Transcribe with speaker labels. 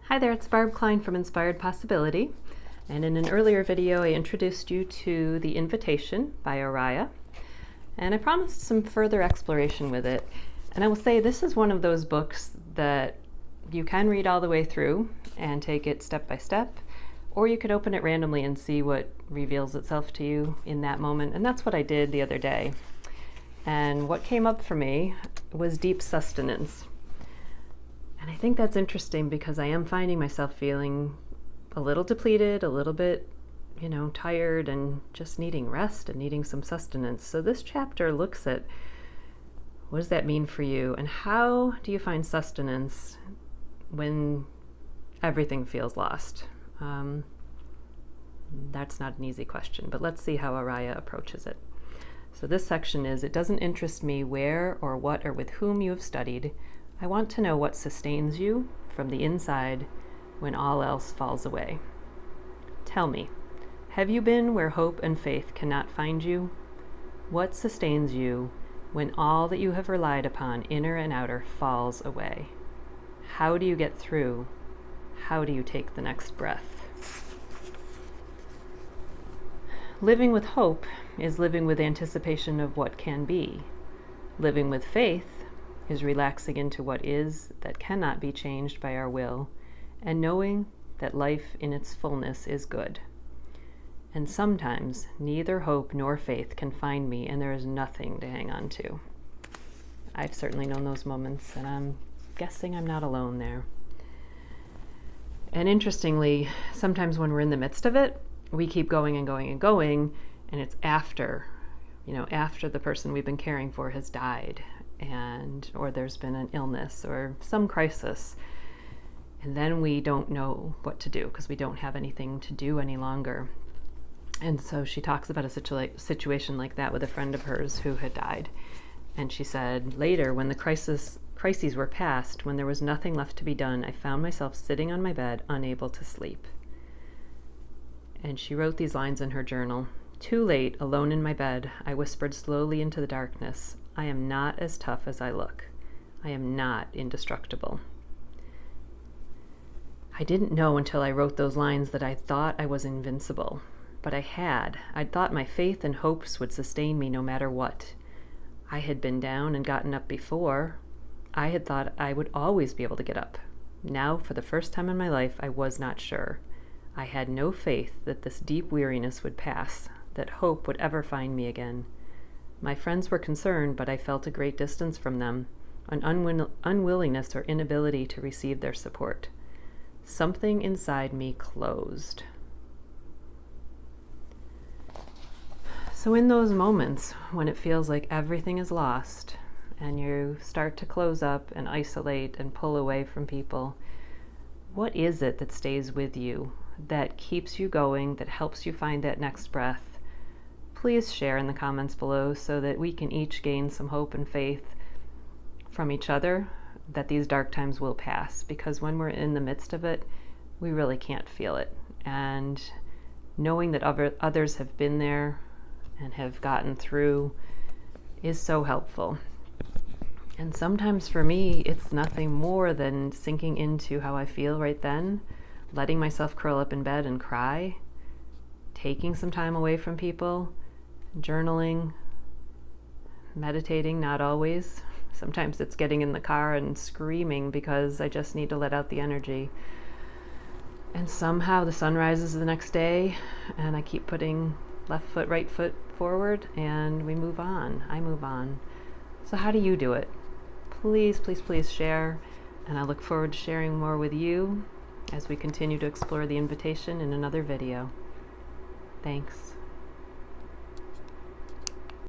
Speaker 1: Hi there, it's Barb Klein from Inspired Possibility, and in an earlier video I introduced you to The Invitation by Araya, and I promised some further exploration with it. And I will say this is one of those books that you can read all the way through and take it step by step, or you could open it randomly and see what reveals itself to you in that moment, and that's what I did the other day. And what came up for me was deep sustenance. And I think that's interesting because I am finding myself feeling a little depleted, a little bit, tired and just needing rest and needing some sustenance. So this chapter looks at what does that mean for you and how do you find sustenance when everything feels lost? That's not an easy question, but let's see how Araya approaches it. So this section is, it doesn't interest me where or what or with whom you have studied. I want to know what sustains you from the inside when all else falls away. Tell me, have you been where hope and faith cannot find you? What sustains you when all that you have relied upon, inner and outer, falls away? How do you get through? How do you take the next breath? Living with hope is living with anticipation of what can be. Living with faith is relaxing into what is that cannot be changed by our will, and knowing that life in its fullness is good. And sometimes neither hope nor faith can find me, and there is nothing to hang on to. I've certainly known those moments, and I'm guessing I'm not alone there. And interestingly, sometimes when we're in the midst of it, we keep going and going and going, and it's after the person we've been caring for has died, or there's been an illness or some crisis, and then we don't know what to do because we don't have anything to do any longer. And so she talks about a situation like that with a friend of hers who had died, and she said, later, when the crises were past, when there was nothing left to be done, I found myself sitting on my bed, unable to sleep. And she wrote these lines in her journal. Too late, alone in my bed, I whispered slowly into the darkness, I am not as tough as I look. I am not indestructible. I didn't know until I wrote those lines that I thought I was invincible, but I had. I'd thought my faith and hopes would sustain me no matter what. I had been down and gotten up before. I had thought I would always be able to get up. Now, for the first time in my life, I was not sure. I had no faith that this deep weariness would pass, that hope would ever find me again. My friends were concerned, but I felt a great distance from them, an unwillingness or inability to receive their support. Something inside me closed. So in those moments when it feels like everything is lost and you start to close up and isolate and pull away from people, what is it that stays with you, that keeps you going, that helps you find that next breath? Please share in the comments below so that we can each gain some hope and faith from each other that these dark times will pass, because when we're in the midst of it, we really can't feel it. And knowing that others have been there and have gotten through is so helpful. And sometimes for me, it's nothing more than sinking into how I feel right then, letting myself curl up in bed and cry, taking some time away from people, journaling, meditating, not always. Sometimes it's getting in the car and screaming because I just need to let out the energy. And somehow the sun rises the next day and I keep putting left foot, right foot forward, and we move on. I move on. So how do you do it? Please, please, please share. And I look forward to sharing more with you as we continue to explore the invitation in another video. Thanks.